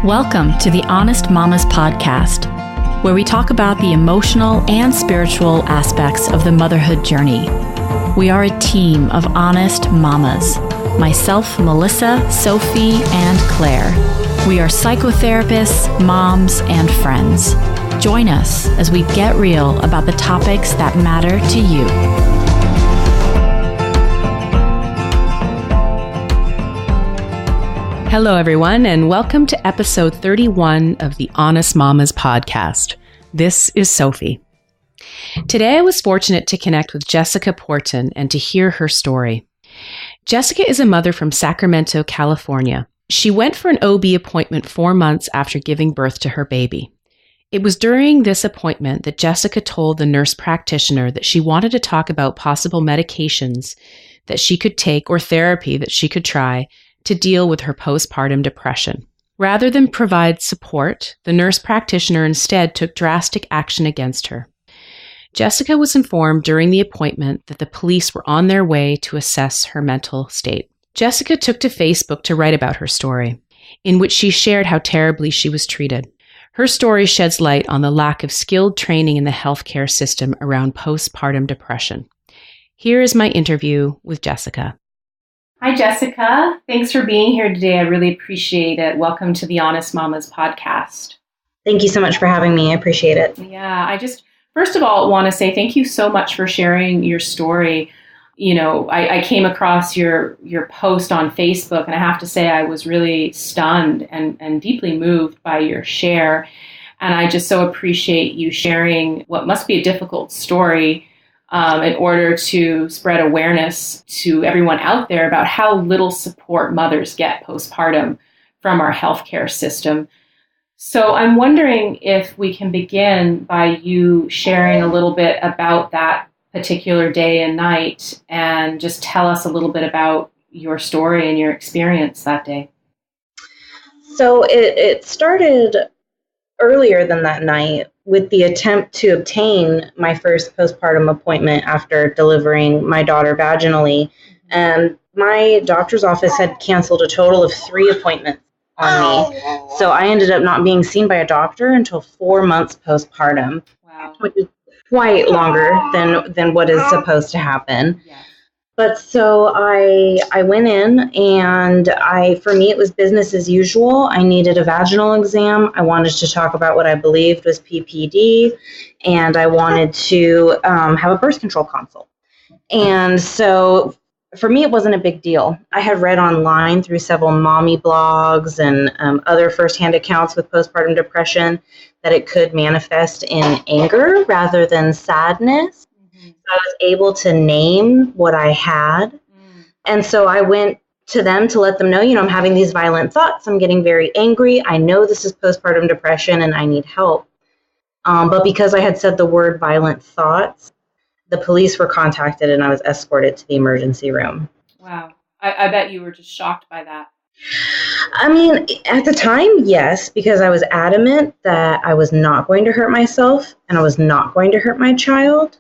Welcome to the Honest Mamas podcast, where we talk about the emotional and spiritual aspects of the motherhood journey. We are a team of honest mamas. Myself, Melissa, Sophie, and Claire. We are psychotherapists, moms, and friends. Join us as we get real about the topics that matter to you. Hello, everyone, and welcome to episode 31 of the Honest Mamas podcast. This is Sophie. Today, I was fortunate to connect with Jessica Porten and to hear her story. Jessica is a mother from Sacramento, California. She went for an OB appointment 4 months after giving birth to her baby. It was during this appointment that Jessica told the nurse practitioner that she wanted to talk about possible medications that she could take or therapy that she could try to deal with her postpartum depression. Rather than provide support, the nurse practitioner instead took drastic action against her. Jessica was informed during the appointment that the police were on their way to assess her mental state. Jessica took to Facebook to write about her story, in which she shared how terribly she was treated. Her story sheds light on the lack of skilled training in the healthcare system around postpartum depression. Here is my interview with Jessica. Hi, Jessica. Thanks for being here today. I really appreciate it. Welcome to the Honest Mamas podcast. Thank you so much for having me. I appreciate it. Yeah, I just, first of all, want to say thank you so much for sharing your story. You know, I came across your post on Facebook, and I have to say I was really stunned and deeply moved by your share. And I just so appreciate you sharing what must be a difficult story in order to spread awareness to everyone out there about how little support mothers get postpartum from our healthcare system. So I'm wondering if we can begin by you sharing a little bit about that particular day and night and just tell us a little bit about your story and your experience that day. So it started earlier than that night with the attempt to obtain my first postpartum appointment after delivering my daughter vaginally. And my doctor's office had canceled a total of 3 appointments on me. So I ended up not being seen by a doctor until 4 months postpartum, which is quite longer than what is supposed to happen. Yeah. But so I went in, and for me, it was business as usual. I needed a vaginal exam. I wanted to talk about what I believed was PPD, and I wanted to have a birth control consult. And so for me, it wasn't a big deal. I had read online through several mommy blogs and other firsthand accounts with postpartum depression that it could manifest in anger rather than sadness. I was able to name what I had. And so I went to them to let them know, I'm having these violent thoughts. I'm getting very angry. I know this is postpartum depression and I need help. But because I had said the word violent thoughts, the police were contacted and I was escorted to the emergency room. Wow. I bet you were just shocked by that. I mean, at the time, yes, because I was adamant that I was not going to hurt myself and I was not going to hurt my child.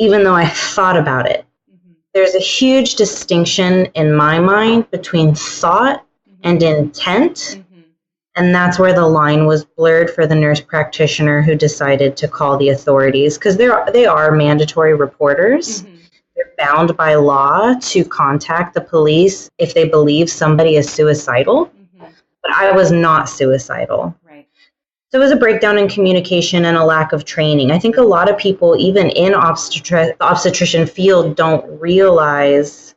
Even though I thought about it. Mm-hmm. There's a huge distinction in my mind between thought and intent. Mm-hmm. And that's where the line was blurred for the nurse practitioner who decided to call the authorities, because they are mandatory reporters. Mm-hmm. They're bound by law to contact the police if they believe somebody is suicidal. Mm-hmm. But I was not suicidal. So it was a breakdown in communication and a lack of training. I think a lot of people, even in the obstetrician field, don't realize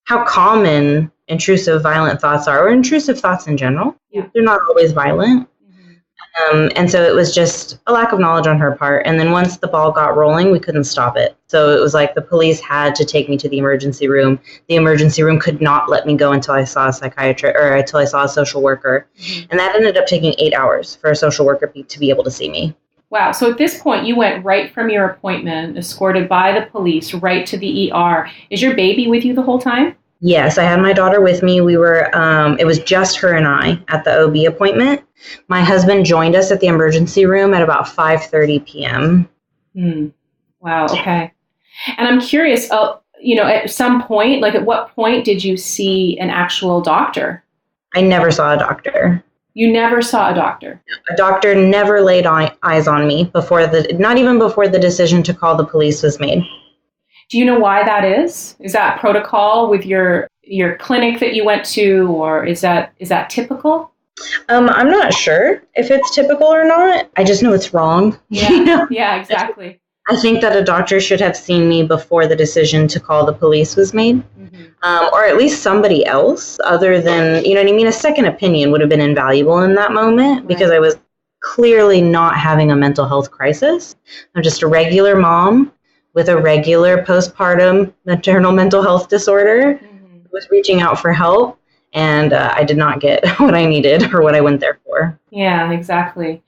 how common intrusive violent thoughts are, or intrusive thoughts in general. Yeah. They're not always violent. Mm-hmm. And so it was just a lack of knowledge on her part. And then once the ball got rolling, we couldn't stop it. So it was like the police had to take me to the emergency room. The emergency room could not let me go until I saw a psychiatrist or until I saw a social worker. Mm-hmm. And that ended up taking 8 hours for a social worker to be able to see me. Wow. So at this point, you went right from your appointment, escorted by the police, right to the ER. Is your baby with you the whole time? Yes, I had my daughter with me. We were, it was just her and I at the OB appointment. My husband joined us at the emergency room at about 5:30 p.m. Wow. Okay. And I'm curious, at some point, at what point did you see an actual doctor? I never saw a doctor. You never saw a doctor? A doctor never laid eyes on me not even before the decision to call the police was made. Do you know why that is? Is that protocol with your clinic that you went to, or is that typical? I'm not sure if it's typical or not. I just know it's wrong. Yeah, you know? Yeah, exactly. I think that a doctor should have seen me before the decision to call the police was made, or at least somebody else other than, you know what I mean? A second opinion would have been invaluable in that moment because I was clearly not having a mental health crisis. I'm just a regular mom with a regular postpartum maternal mental health disorder who was reaching out for help. And I did not get what I needed or what I went there for. Yeah, exactly.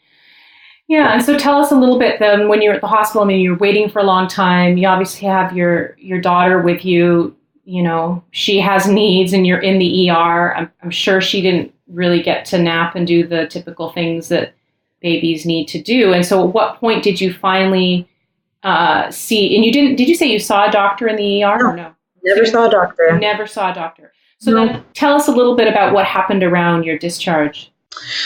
Yeah, and so tell us a little bit then, when you're at the hospital, I mean, you're waiting for a long time. You obviously have your daughter with you. You know, she has needs and you're in the ER. I'm sure she didn't really get to nap and do the typical things that babies need to do. And so at what point did you finally see, and did you say you saw a doctor in the ER or no? Never saw a doctor. You never saw a doctor. So then tell us a little bit about what happened around your discharge.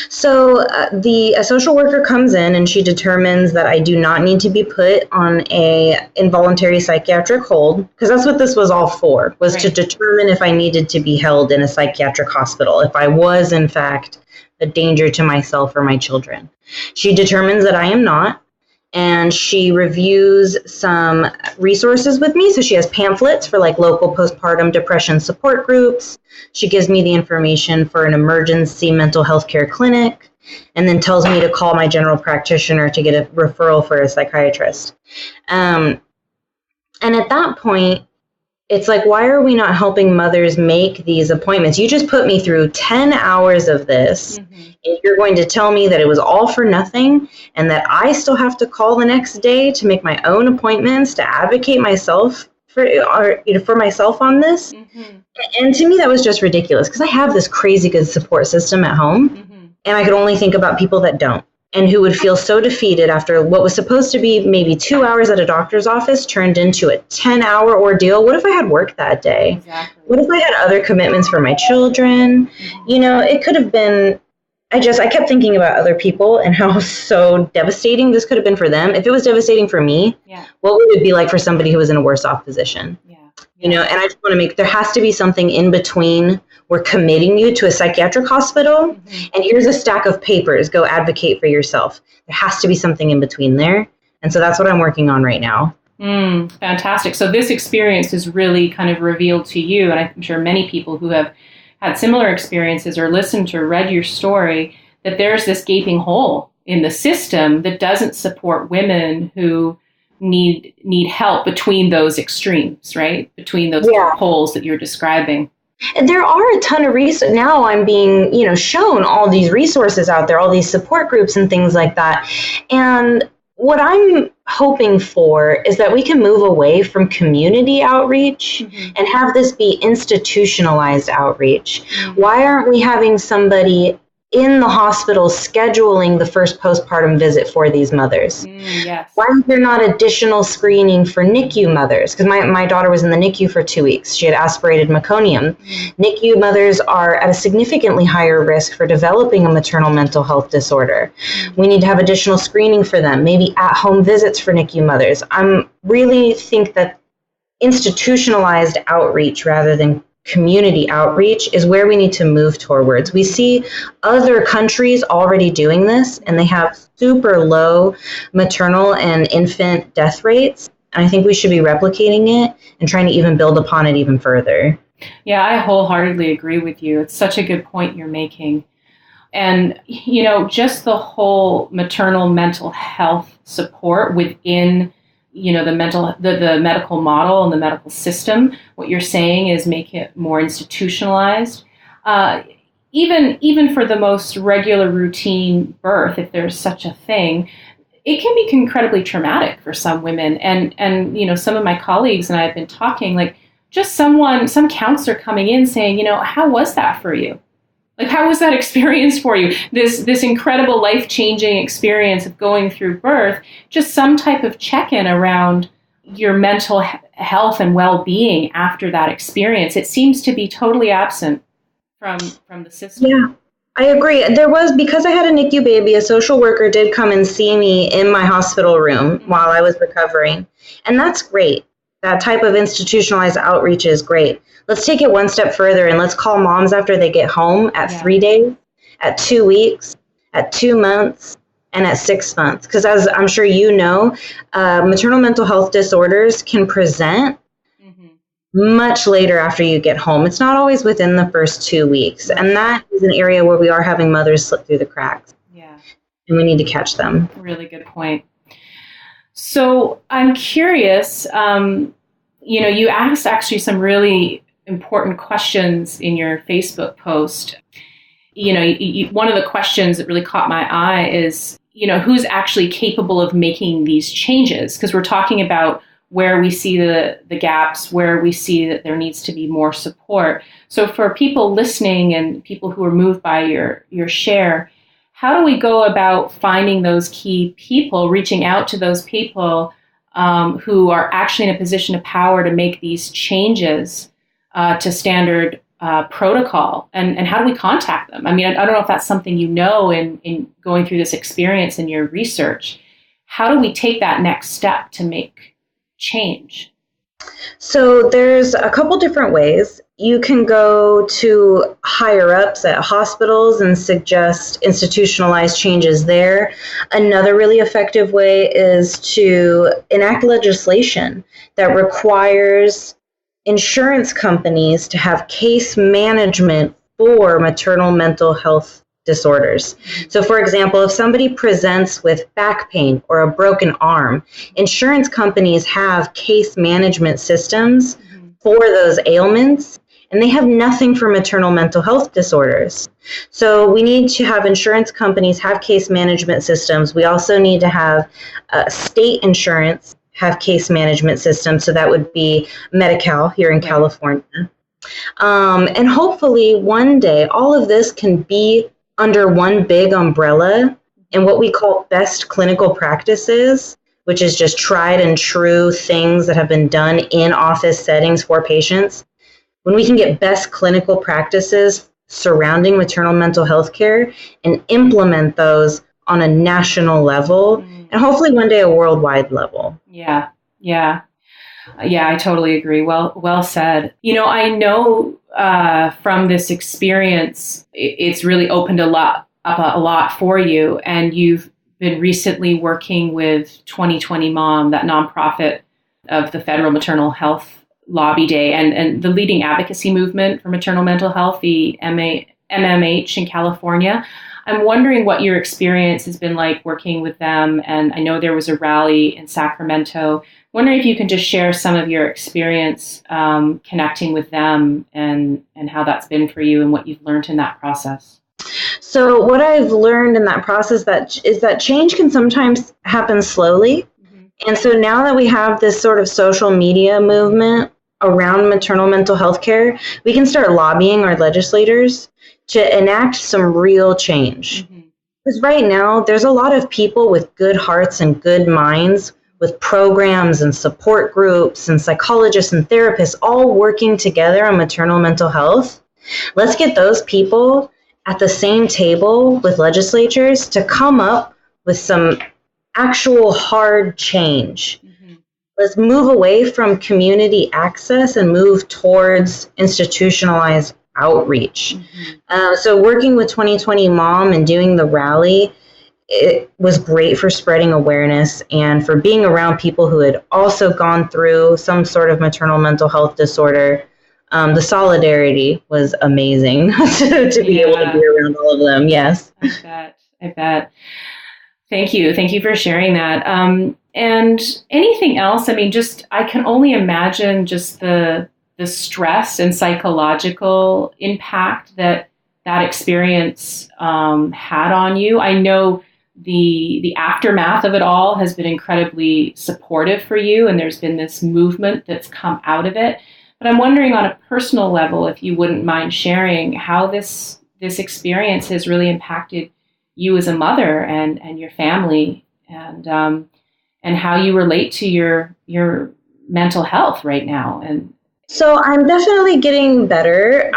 So the social worker comes in and she determines that I do not need to be put on a involuntary psychiatric hold, because that's what this was all for, was to determine if I needed to be held in a psychiatric hospital, if I was in fact a danger to myself or my children. She determines that I am not. And she reviews some resources with me. So she has pamphlets for like local postpartum depression support groups. She gives me the information for an emergency mental health care clinic, and then tells me to call my general practitioner to get a referral for a psychiatrist. And at that point, it's like, why are we not helping mothers make these appointments? You just put me through 10 hours of this, and you're going to tell me that it was all for nothing and that I still have to call the next day to make my own appointments, to advocate myself for myself on this. And to me, that was just ridiculous, because I have this crazy good support system at home, and I could only think about people that don't, and who would feel so defeated after what was supposed to be maybe 2 hours at a doctor's office turned into a 10-hour ordeal. What if I had work that day? Exactly. What if I had other commitments for my children? You know, it could have been, I kept thinking about other people and how so devastating this could have been for them. If it was devastating for me, what would it be like for somebody who was in a worse off position? You know, and I just want to there has to be something in between. We're committing you to a psychiatric hospital, and here's a stack of papers. Go advocate for yourself. There has to be something in between there. And so that's what I'm working on right now. Fantastic. So this experience is really kind of revealed to you, and I'm sure many people who have had similar experiences or listened or read your story, that there's this gaping hole in the system that doesn't support women who need help between those extremes, right? Between those two poles that you're describing. And there are a ton of resources. Now I'm being, shown all these resources out there, all these support groups and things like that. And what I'm hoping for is that we can move away from community outreach and have this be institutionalized outreach. Why aren't we having somebody in the hospital scheduling the first postpartum visit for these mothers? Why is there not additional screening for NICU mothers? Because my daughter was in the NICU for 2 weeks. She had aspirated meconium. NICU mothers are at a significantly higher risk for developing a maternal mental health disorder. We need to have additional screening for them, maybe at-home visits for NICU mothers. I really think that institutionalized outreach rather than community outreach is where we need to move towards. We see other countries already doing this, and they have super low maternal and infant death rates. And I think we should be replicating it and trying to even build upon it even further. Yeah, I wholeheartedly agree with you. It's such a good point you're making. And, just the whole maternal mental health support within the medical model and the medical system. What you're saying is make it more institutionalized. Even for the most regular routine birth, if there's such a thing, it can be incredibly traumatic for some women. And some of my colleagues and I have been talking, like just some counselor coming in saying, how was that for you? Like, how was that experience for you? This incredible life-changing experience of going through birth, just some type of check-in around your mental health and well-being after that experience. It seems to be totally absent from the system. Yeah, I agree. There was, because I had a NICU baby, a social worker did come and see me in my hospital room while I was recovering. And that's great. That type of institutionalized outreach is great. Let's take it one step further and let's call moms after they get home at 3 days, at 2 weeks, at 2 months, and at 6 months. Because as I'm sure you know, maternal mental health disorders can present much later after you get home. It's not always within the first 2 weeks. And that is an area where we are having mothers slip through the cracks. Yeah. And we need to catch them. Really good point. So I'm curious, you asked actually some really important questions in your Facebook post. One of the questions that really caught my eye is, who's actually capable of making these changes? Because we're talking about where we see the gaps, where we see that there needs to be more support. So for people listening and people who are moved by your share, how do we go about finding those key people, reaching out to those people who are actually in a position of power to make these changes to standard protocol? And how do we contact them? I mean, I don't know if that's something in going through this experience in your research. How do we take that next step to make change? So there's a couple different ways. You can go to higher ups at hospitals and suggest institutionalized changes there. Another really effective way is to enact legislation that requires insurance companies to have case management for maternal mental health disorders. So for example, if somebody presents with back pain or a broken arm, insurance companies have case management systems for those ailments, and they have nothing for maternal mental health disorders. So we need to have insurance companies have case management systems. We also need to have state insurance have case management systems. So that would be Medi-Cal here in California. And hopefully one day all of this can be under one big umbrella in what we call best clinical practices, which is just tried and true things that have been done in office settings for patients. When we can get best clinical practices surrounding maternal mental health care and implement those on a national level and hopefully one day a worldwide level. Yeah, I totally agree. Well said. I know from this experience, it's really opened up a lot for you. And you've been recently working with 2020 Mom, that nonprofit of the Federal Maternal Health Lobby Day and the leading advocacy movement for maternal mental health, the MMH in California. I'm wondering what your experience has been like working with them. And I know there was a rally in Sacramento. Wondering if you can just share some of your experience connecting with them and how that's been for you and what you've learned in that process. So what I've learned in that process is that change can sometimes happen slowly. And so now that we have this sort of social media movement around maternal mental health care, we can start lobbying our legislators to enact some real change. Because right now, there's a lot of people with good hearts and good minds with programs and support groups and psychologists and therapists all working together on maternal mental health. Let's get those people at the same table with legislatures to come up with some actual hard change. Let's move away from community access and move towards institutionalized outreach. So working with 2020 Mom and doing the rally, it was great for spreading awareness and for being around people who had also gone through some sort of maternal mental health disorder. The solidarity was amazing to be able to be around all of them. Yes. I bet. Thank you. Thank you for sharing that. And anything else? I mean, I can only imagine just the stress and psychological impact that experience had on you. I know the aftermath of it all has been incredibly supportive for you, and there's been this movement that's come out of it. But I'm wondering on a personal level, if you wouldn't mind sharing how this experience has really impacted you as a mother and your family, and how you relate to your mental health right now, and So I'm definitely getting better.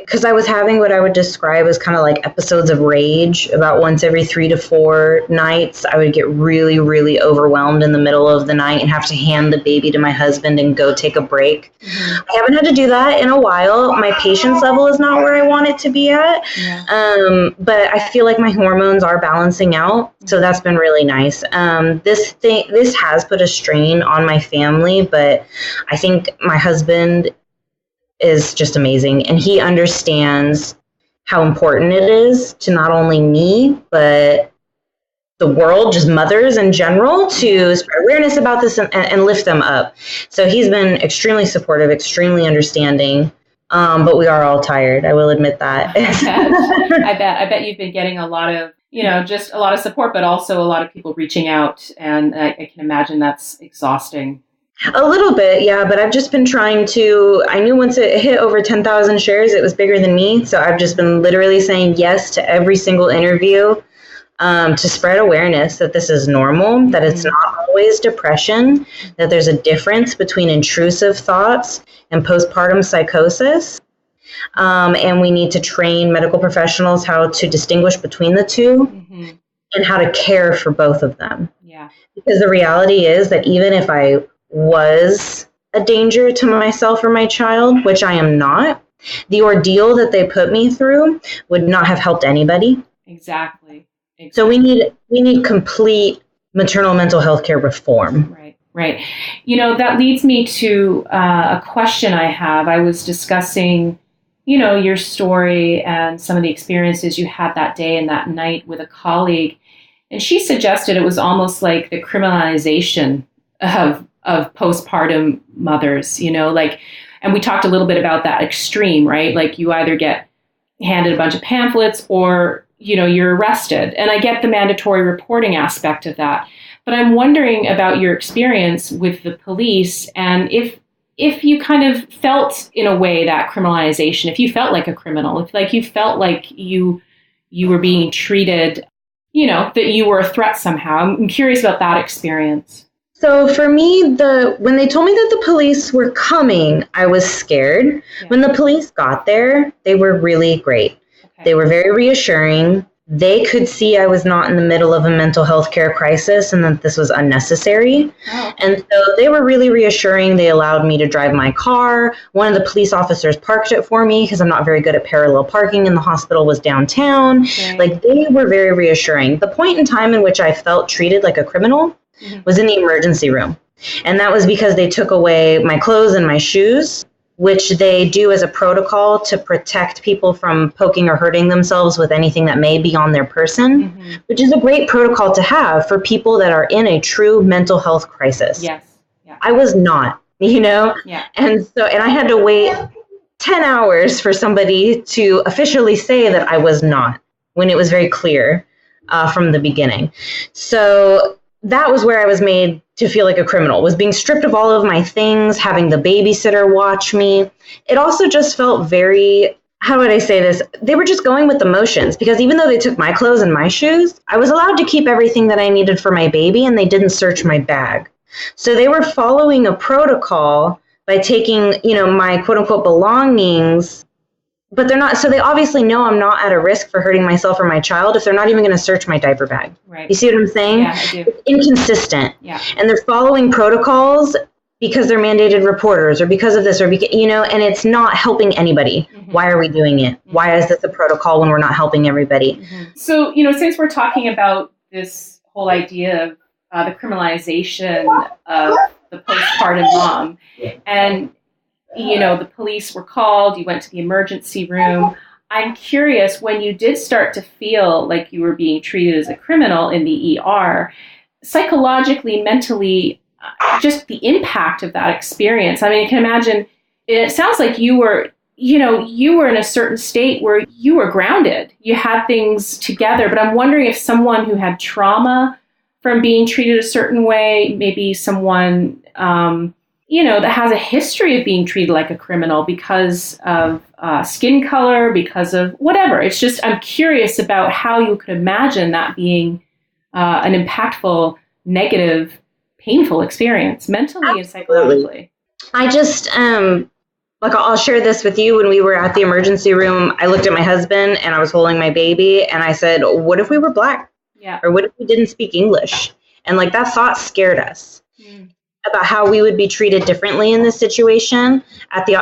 Because I was having what I would describe as kind of like episodes of rage about once every 3 to 4 nights. I would get really, really overwhelmed in the middle of the night and have to hand the baby to my husband and go take a break. Mm-hmm. I haven't had to do that in a while. My patience level is not where I want it to be at. Yeah. But I feel like my hormones are balancing out. So that's been really nice. This has put a strain on my family, but I think my husband is just amazing, and he understands how important it is to not only me but the world, just mothers in general, to spread awareness about this and lift them up. So he's been extremely supportive, extremely understanding, but we are all tired, I will admit that. I bet you've been getting a lot of, just a lot of support, but also a lot of people reaching out, and I can imagine that's exhausting. A little bit, yeah, but I've just been trying to, I knew once it hit over 10,000 shares, it was bigger than me. So I've just been literally saying yes to every single interview to spread awareness that this is normal, that it's not always depression, that there's a difference between intrusive thoughts and postpartum psychosis. And we need to train medical professionals how to distinguish between the two and how to care for both of them. Yeah. Because the reality is that even if I was a danger to myself or my child, which I am not, the ordeal that they put me through would not have helped anybody. Exactly. So we need complete maternal mental health care reform. Right. That leads me to a question I have. I was discussing, your story and some of the experiences you had that day and that night with a colleague, and she suggested it was almost like the criminalization of postpartum mothers, and we talked a little bit about that extreme, right? Like you either get handed a bunch of pamphlets or, you're arrested. And I get the mandatory reporting aspect of that. But I'm wondering about your experience with the police, and if you kind of felt in a way that criminalization, if you felt like a criminal, if you felt like you were being treated, that you were a threat somehow. I'm curious about that experience. So for me, when they told me that the police were coming, I was scared. Yeah. When the police got there, they were really great. Okay. They were very reassuring. They could see I was not in the middle of a mental health care crisis and that this was unnecessary. Oh. And so they were really reassuring. They allowed me to drive my car. One of the police officers parked it for me because I'm not very good at parallel parking, and the hospital was downtown. Okay. Like, they were very reassuring. The point in time in which I felt treated like a criminal was in the emergency room. And that was because they took away my clothes and my shoes, which they do as a protocol to protect people from poking or hurting themselves with anything that may be on their person, which is a great protocol to have for people that are in a true mental health crisis. Yes. Yeah. I was not, Yeah. And I had to wait 10 hours for somebody to officially say that I was not, when it was very clear from the beginning. So that was where I was made to feel like a criminal, was being stripped of all of my things, having the babysitter watch me. It also just felt very, how would I say this? They were just going with the motions, because even though they took my clothes and my shoes, I was allowed to keep everything that I needed for my baby, and they didn't search my bag. So they were following a protocol by taking, my quote unquote belongings, but they're not. So they obviously know I'm not at a risk for hurting myself or my child if they're not even going to search my diaper bag. Right. You see what I'm saying? Yeah, I do. It's inconsistent. Yeah. And they're following protocols because they're mandated reporters or because of this or, and it's not helping anybody. Why are we doing it? Why is this a protocol when we're not helping everybody? So, since we're talking about this whole idea of the criminalization of the postpartum mom, and the police were called, you went to the emergency room. I'm curious, when you did start to feel like you were being treated as a criminal in the ER, psychologically, mentally, just the impact of that experience. I mean, I can imagine, it sounds like you were in a certain state where you were grounded. You had things together, but I'm wondering if someone who had trauma from being treated a certain way, maybe someone that has a history of being treated like a criminal because of skin color, because of whatever. It's just, I'm curious about how you could imagine that being an impactful, negative, painful experience, mentally and psychologically. I just, like I'll share this with you. When we were at the emergency room, I looked at my husband and I was holding my baby and I said, what if we were Black? Yeah. Or what if we didn't speak English? And like that thought scared us about how we would be treated differently in this situation,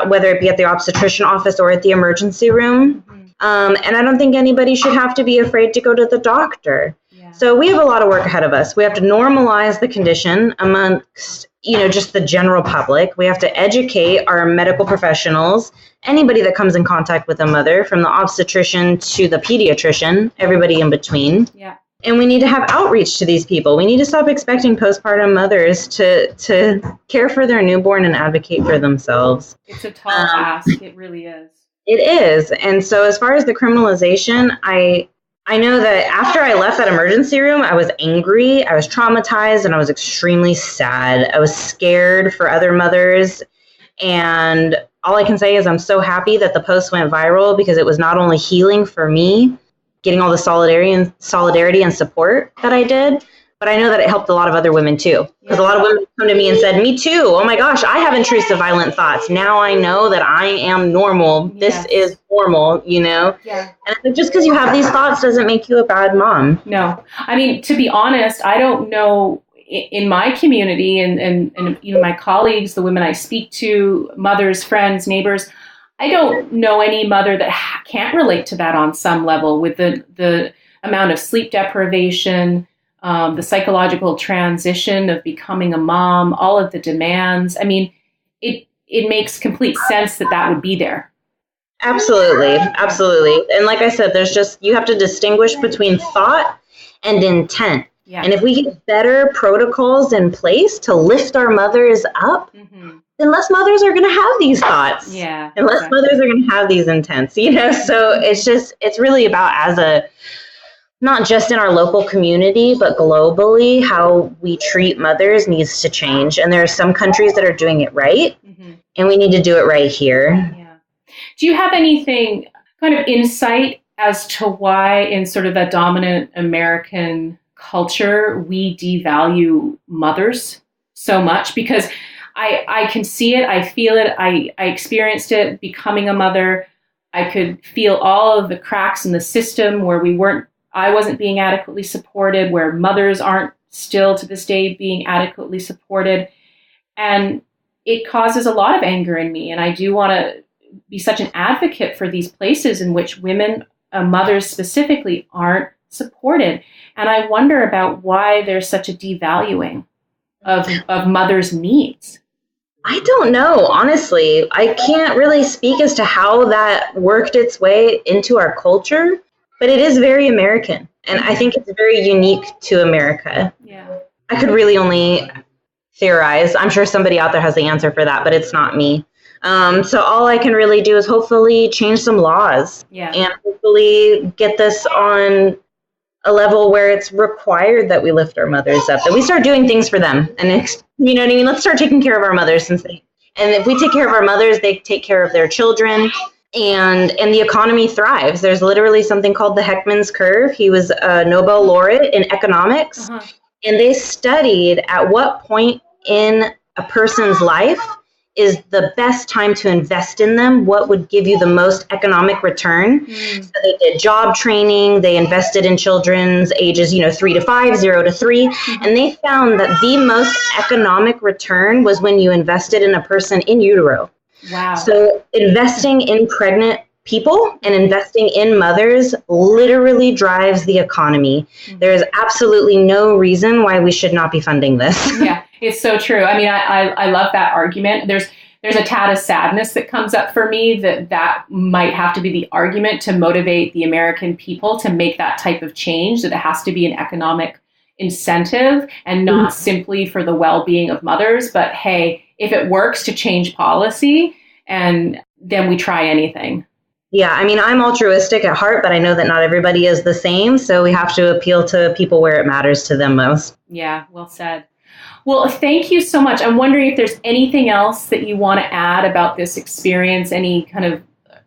whether it be at the obstetrician office or at the emergency room. And I don't think anybody should have to be afraid to go to the doctor. Yeah. So we have a lot of work ahead of us. We have to normalize the condition amongst, just the general public. We have to educate our medical professionals, anybody that comes in contact with a mother, from the obstetrician to the pediatrician, everybody in between. Yeah. And we need to have outreach to these people. We need to stop expecting postpartum mothers to care for their newborn and advocate for themselves. It's a tall ask. It really is. It is. And so as far as the criminalization, I know that after I left that emergency room, I was angry, I was traumatized, and I was extremely sad. I was scared for other mothers. And all I can say is I'm so happy that the post went viral, because it was not only healing for me, getting all the solidarity and support that I did, but I know that it helped a lot of other women too. Because a lot of women come to me and said, me too. Oh my gosh, I have intrusive violent thoughts. Now I know that I am normal. This is normal, Yeah. And just because you have these thoughts doesn't make you a bad mom. No. I mean, to be honest, I don't know in my community and my colleagues, the women I speak to, mothers, friends, neighbors, I don't know any mother that can't relate to that on some level, with the amount of sleep deprivation, the psychological transition of becoming a mom, all of the demands. I mean, it makes complete sense that would be there. Absolutely. Absolutely. And like I said, you have to distinguish between thought and intent. Yeah. And if we get better protocols in place to lift our mothers up, then less mothers are going to have these thoughts. Yeah. And less mothers are going to have these intents, So it's really about not just in our local community, but globally, how we treat mothers needs to change. And there are some countries that are doing it right, and we need to do it right here. Yeah. Do you have anything kind of insight as to why in sort of that dominant American culture, we devalue mothers so much? Because I can see it, I feel it, I experienced it becoming a mother. I could feel all of the cracks in the system where I wasn't being adequately supported, where mothers aren't still to this day being adequately supported. And it causes a lot of anger in me. And I do want to be such an advocate for these places in which women, mothers specifically, aren't supported. And I wonder about why there's such a devaluing of mothers' needs. I don't know, honestly. I can't really speak as to how that worked its way into our culture, but it is very American. And I think it's very unique to America. Yeah. I could really only theorize. I'm sure somebody out there has the answer for that, but it's not me. So all I can really do is hopefully change some laws and hopefully get this on a level where it's required that we lift our mothers up, that we start doing things for them. And you know what I mean? Let's start taking care of our mothers, and if we take care of our mothers, they take care of their children, and the economy thrives. There's literally something called the Heckman's curve. He was a Nobel laureate in economics, and they studied at what point in a person's life is the best time to invest in them, what would give you the most economic return. So they did job training, they invested in children's ages, 3 to 5, 0 to 3, and they found that the most economic return was when you invested in a person in utero. Wow. So investing in pregnant people and investing in mothers literally drives the economy. There is absolutely no reason why we should not be funding this. Yeah, it's so true. I mean, I love that argument. There's a tad of sadness that comes up for me that might have to be the argument to motivate the American people to make that type of change, that it has to be an economic incentive and not simply for the well-being of mothers. But hey, if it works to change policy, and then we try anything. Yeah, I mean, I'm altruistic at heart, but I know that not everybody is the same. So we have to appeal to people where it matters to them most. Yeah, well said. Well, thank you so much. I'm wondering if there's anything else that you want to add about this experience, any kind of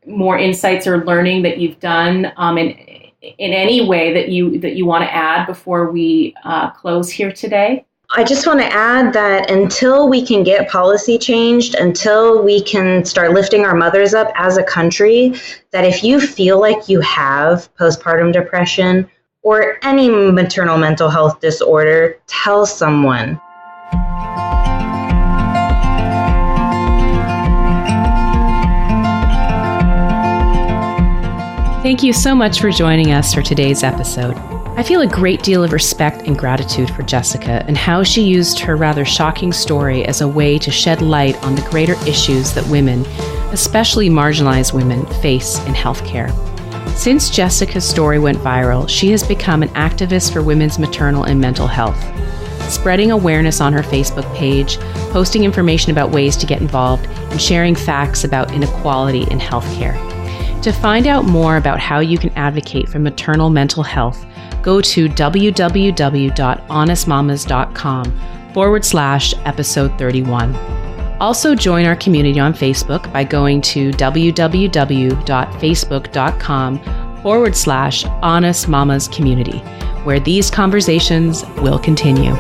more insights or learning that you've done in any way that you want to add before we close here today. I just want to add that until we can get policy changed, until we can start lifting our mothers up as a country, that if you feel like you have postpartum depression or any maternal mental health disorder, tell someone. Thank you so much for joining us for today's episode. I feel a great deal of respect and gratitude for Jessica and how she used her rather shocking story as a way to shed light on the greater issues that women, especially marginalized women, face in healthcare. Since Jessica's story went viral, she has become an activist for women's maternal and mental health, spreading awareness on her Facebook page, posting information about ways to get involved, and sharing facts about inequality in healthcare. To find out more about how you can advocate for maternal mental health, go to www.honestmamas.com/episode 31. Also join our community on Facebook by going to www.facebook.com/honestmamascommunity, where these conversations will continue.